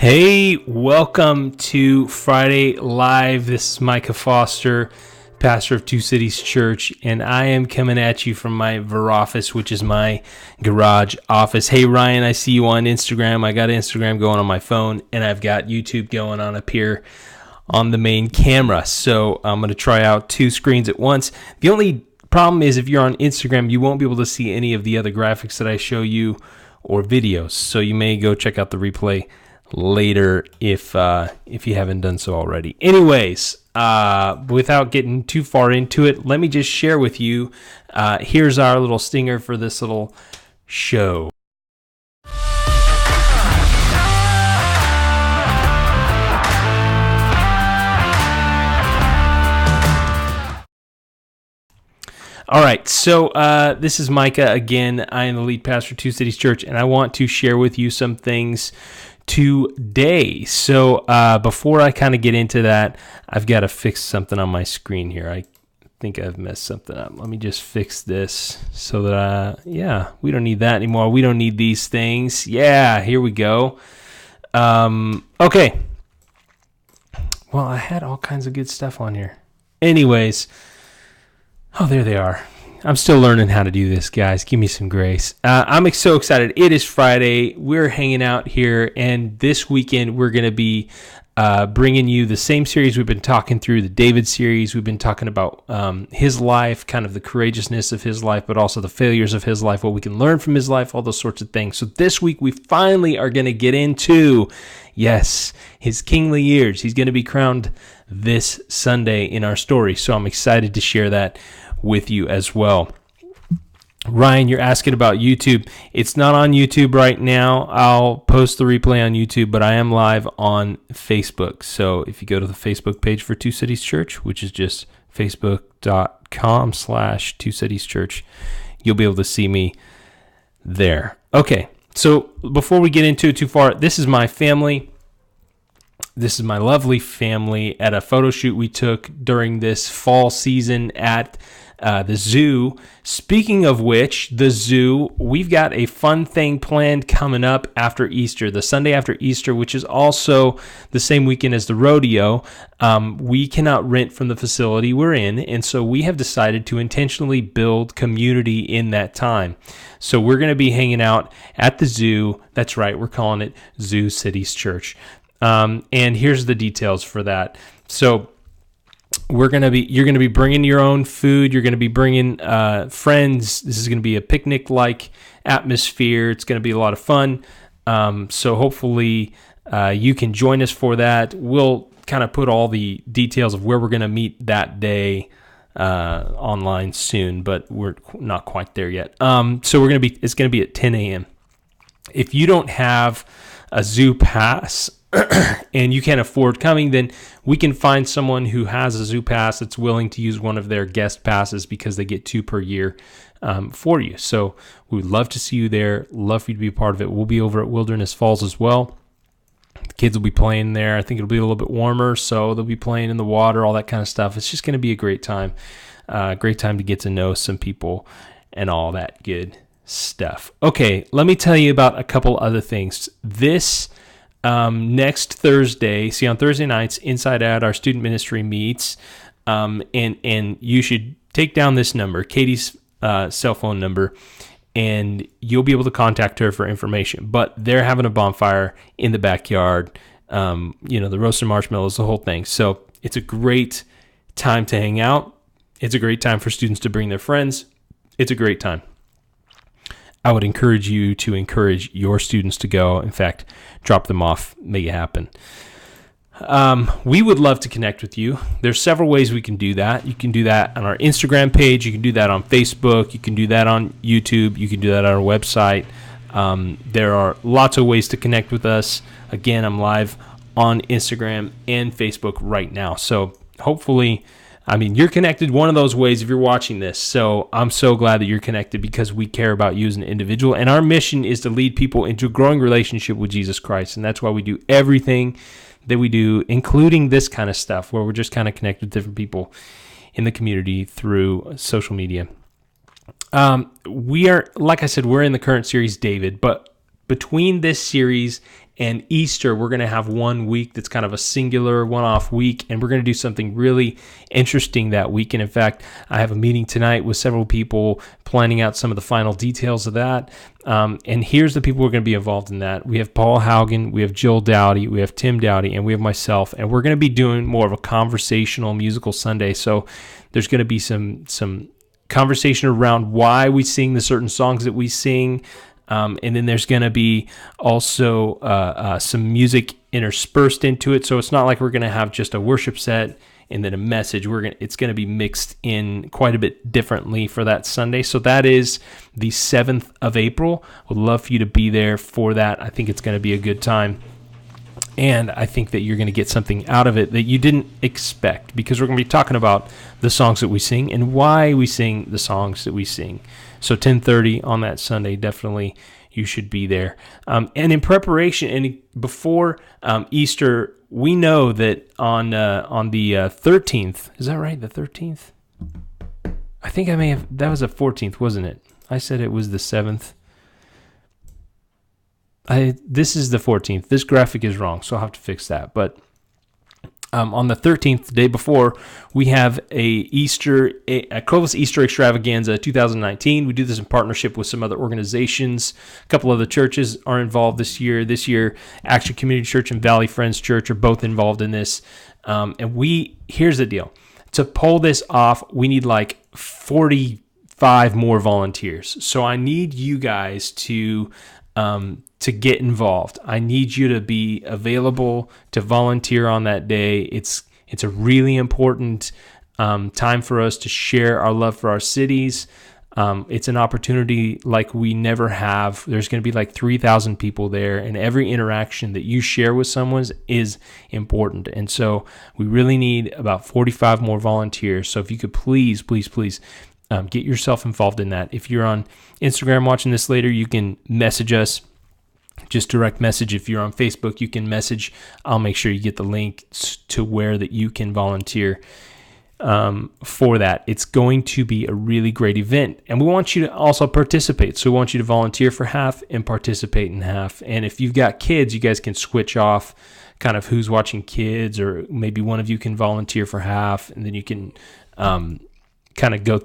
Hey, welcome to Friday Live. This is Micah Foster, pastor of TwoCities.Church, and I am coming at you from my office, which is my garage office. Hey, Ryan, I see you on Instagram. I got Instagram going on my phone, and I've got YouTube going on up here on the main camera. So I'm going to try out two screens at once. The only problem is if you're on Instagram, you won't be able to see any of the other graphics that I show you or videos. So you may go check out the replay later if you haven't done so already. Anyways, without getting too far into it, let me just share with you, here's our little stinger for this little show. All right, so this is Micah again. I am the lead pastor of TwoCities.Church, and I want to share with you some things today. So before I kind of get into that, I've got to fix something on my screen here. I think I've messed something up. Let me just fix this so that, we don't need that anymore. We don't need these things. Yeah, here we go. Okay. Well, I had all kinds of good stuff on here. Anyways, oh, there they are. I'm still learning how to do this, guys. Give me some grace. I'm so excited. It is Friday. We're hanging out here, and this weekend we're going to be bringing you the same series we've been talking through, the David series. We've been talking about his life, kind of the courageousness of his life, but also the failures of his life, what we can learn from his life, all those sorts of things. So this week we finally are going to get into, yes, his kingly years. He's going to be crowned this Sunday in our story. So I'm excited to share that with you as well. Ryan, you're asking about YouTube. It's not on YouTube right now. I'll post the replay on YouTube, but I am live on Facebook. So if you go to the Facebook page for TwoCities.Church, which is just facebook.com/TwoCities.Church, you'll be able to see me there. Okay, so before we get into it too far, this is my family. This is my lovely family at a photo shoot we took during this fall season at the zoo. Speaking of which, the zoo, we've got a fun thing planned coming up after Easter, the Sunday after Easter, which is also the same weekend as the rodeo. We cannot rent from the facility we're in, and so we have decided to intentionally build community in that time. So we're going to be hanging out at the zoo. That's right, we're calling it TwoCities.Church. And here's the details for that. So you're going to be bringing your own food. You're going to be bringing friends. This is going to be a picnic-like atmosphere. It's going to be a lot of fun. So hopefully you can join us for that. We'll kind of put all the details of where we're going to meet that day online soon, but we're not quite there yet. So it's going to be at 10 a.m. If you don't have a zoo pass and you can't afford coming, then we can find someone who has a zoo pass that's willing to use one of their guest passes because they get 2 per year for you. So we would love to see you there, love for you to be a part of it. We'll be over at Wilderness Falls as well. The kids will be playing there. I think it'll be a little bit warmer, so they'll be playing in the water, all that kind of stuff. It's just going to be a great time to get to know some people and all that good stuff. Okay, let me tell you about a couple other things. This next Thursday, see on Thursday nights, Inside Out, our student ministry meets, and you should take down this number, Katie's cell phone number, and you'll be able to contact her for information. But they're having a bonfire in the backyard, the roasted marshmallows, the whole thing. So it's a great time to hang out. It's a great time for students to bring their friends. It's a great time. I would encourage you to encourage your students to go. In fact, drop them off, make it happen. We would love to connect with you. There's several ways we can do that. You can do that on our Instagram page. You can do that on Facebook. You can do that on YouTube. You can do that on our website. There are lots of ways to connect with us. Again, I'm live on Instagram and Facebook right now. So hopefully, you're connected one of those ways if you're watching this. So I'm so glad that you're connected because we care about you as an individual. And our mission is to lead people into a growing relationship with Jesus Christ. And that's why we do everything that we do, including this kind of stuff where we're just kind of connected with different people in the community through social media. We are, like I said, we're in the current series, David. But between this series And Easter, we're going to have 1 week that's kind of a singular one-off week, and we're going to do something really interesting that week. And in fact, I have a meeting tonight with several people planning out some of the final details of that. And here's the people who are going to be involved in that. We have Paul Haugen, we have Jill Dowdy, we have Tim Dowdy, and we have myself. And we're going to be doing more of a conversational musical Sunday. So there's going to be some conversation around why we sing the certain songs that we sing. And then there's going to be also some music interspersed into it. So it's not like we're going to have just a worship set and then a message. It's going to be mixed in quite a bit differently for that Sunday. So that is the 7th of April. Would love for you to be there for that. I think it's going to be a good time. And I think that you're going to get something out of it that you didn't expect, because we're going to be talking about the songs that we sing and why we sing the songs that we sing. So 10:30 on that Sunday, definitely you should be there. And in preparation and before Easter, we know that on the 13th, is that right? The 13th? I think I may have, that was the 14th, wasn't it? I said it was the 7th. This is the 14th. This graphic is wrong, so I'll have to fix that. But on the 13th, the day before, we have a Clovis Easter Extravaganza 2019. We do this in partnership with some other organizations. A couple of the churches are involved this year. This year, Action Community Church and Valley Friends Church are both involved in this. And here's the deal. To pull this off, we need like 45 more volunteers. So I need you guys to get involved. I need you to be available to volunteer on that day. It's a really important time for us to share our love for our cities. It's an opportunity like we never have. There's going to be like 3,000 people there, and every interaction that you share with someone is important. And so we really need about 45 more volunteers. So if you could please get yourself involved in that. If you're on Instagram watching this later, you can message us. Just direct message. If you're on Facebook, you can message. I'll make sure you get the link to where that you can volunteer for that. It's going to be a really great event, and we want you to also participate. So we want you to volunteer for half and participate in half. And if you've got kids, you guys can switch off kind of who's watching kids, or maybe one of you can volunteer for half, and then you can kind of go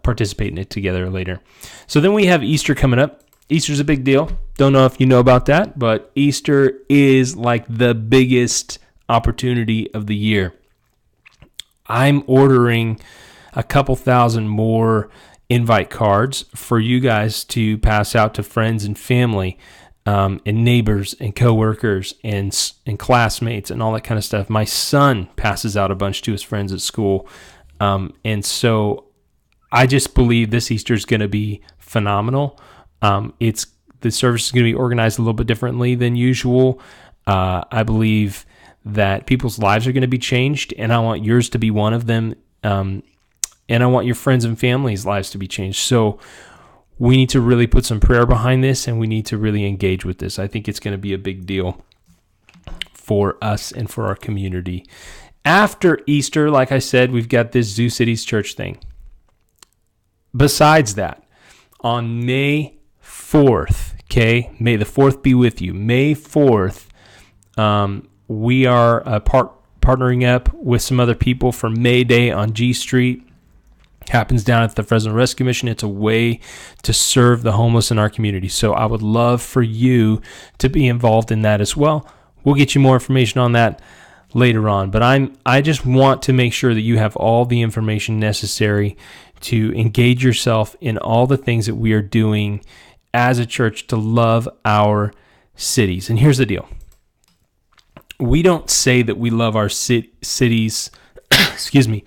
participate in it together later. So then we have Easter coming up. Easter's a big deal. Don't know if you know about that, but Easter is like the biggest opportunity of the year. I'm ordering a couple thousand more invite cards for you guys to pass out to friends and family, and neighbors and coworkers and classmates and all that kind of stuff. My son passes out a bunch to his friends at school. And so I just believe this Easter is going to be phenomenal. The service is going to be organized a little bit differently than usual. I believe that people's lives are going to be changed, and I want yours to be one of them. And I want your friends and family's lives to be changed. So we need to really put some prayer behind this, and we need to really engage with this. I think it's going to be a big deal for us and for our community. After Easter, like I said, we've got this TwoCities.Church thing. Besides that, on May 4th, okay? May the 4th be with you. May 4th, we are partnering up with some other people for May Day on G Street. Happens down at the Fresno Rescue Mission. It's a way to serve the homeless in our community. So I would love for you to be involved in that as well. We'll get you more information on that later on. But I just want to make sure that you have all the information necessary to engage yourself in all the things that we are doing as a church to love our cities. And here's the deal. We don't say that we love our cities, excuse me,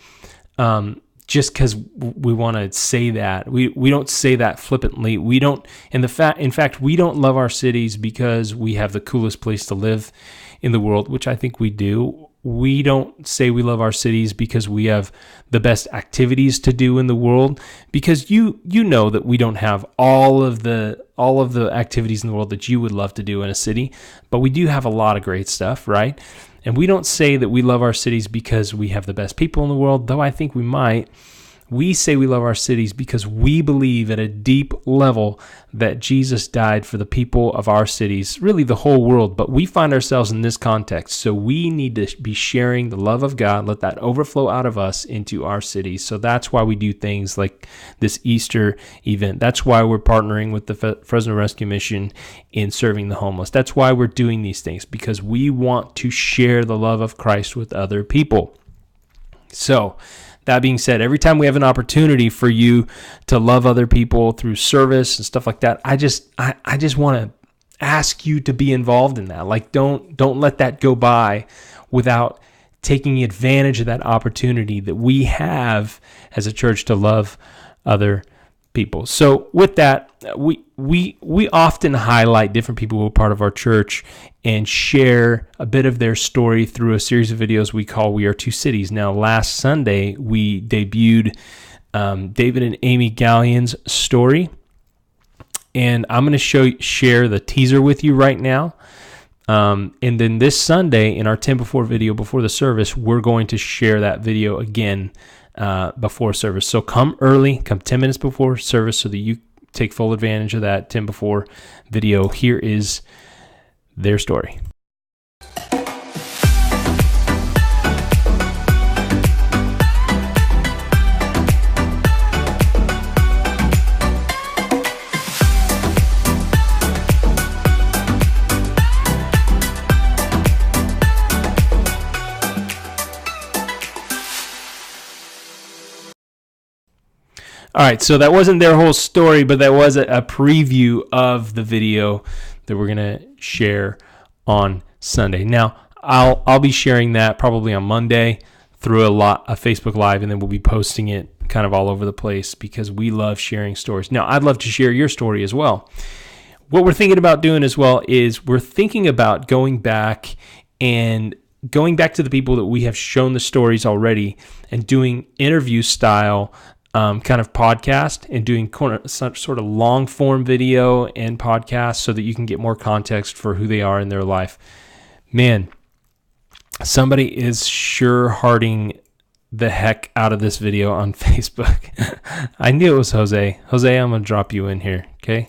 just because we want to say that. We don't say that flippantly. We don't, in fact, we don't love our cities because we have the coolest place to live in the world, which I think we do. We don't say we love our cities because we have the best activities to do in the world, because you know that we don't have all of the activities in the world that you would love to do in a city, but we do have a lot of great stuff, right? And we don't say that we love our cities because we have the best people in the world, though I think we might. We say we love our cities because we believe at a deep level that Jesus died for the people of our cities, really the whole world, but we find ourselves in this context. So we need to be sharing the love of God, let that overflow out of us into our cities. So that's why we do things like this Easter event. That's why we're partnering with the Fresno Rescue Mission in serving the homeless. That's why we're doing these things, because we want to share the love of Christ with other people. So, that being said, every time we have an opportunity for you to love other people through service and stuff like that, I just want to ask you to be involved in that. Like, don't let that go by without taking advantage of that opportunity that we have as a church to love other people. So with that, we often highlight different people who are part of our church and share a bit of their story through a series of videos we call We Are Two Cities. Now, last Sunday, we debuted David and Amy Gallion's story, and I'm going to share the teaser with you right now. And then this Sunday, in our 10 before video before the service, we're going to share that video again before service. So come early, come 10 minutes before service so that you take full advantage of that 10 before video. Here is their story. All right, so that wasn't their whole story, but that was a preview of the video that we're going to share on Sunday. Now, I'll be sharing that probably on Monday through a Facebook Live, and then we'll be posting it kind of all over the place because we love sharing stories. Now, I'd love to share your story as well. What we're thinking about doing as well is we're thinking about going back to the people that we have shown the stories already and doing interview style kind of podcast and doing some sort of long form video and podcast so that you can get more context for who they are in their life. Man, somebody is sure hearting the heck out of this video on Facebook. I knew it was Jose. Jose, I'm going to drop you in here, okay?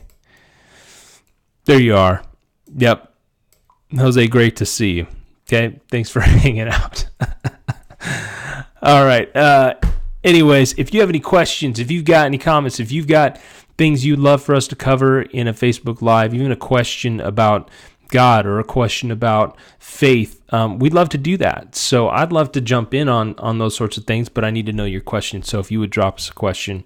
There you are. Yep. Jose, great to see you. Okay, thanks for hanging out. All right. Anyways, if you have any questions, if you've got any comments, if you've got things you'd love for us to cover in a Facebook Live, even a question about God or a question about faith, we'd love to do that. So I'd love to jump in on those sorts of things, but I need to know your question. So if you would drop us a question,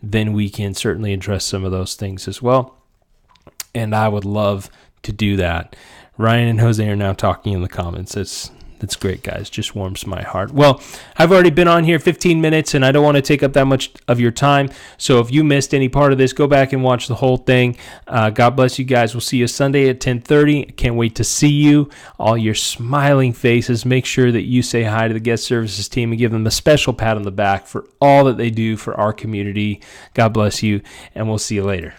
then we can certainly address some of those things as well. And I would love to do that. Ryan and Jose are now talking in the comments. That's great, guys. Just warms my heart. Well, I've already been on here 15 minutes, and I don't want to take up that much of your time. So if you missed any part of this, go back and watch the whole thing. God bless you guys. We'll see you Sunday at 10:30. Can't wait to see you. All your smiling faces. Make sure that you say hi to the guest services team and give them a special pat on the back for all that they do for our community. God bless you, and we'll see you later.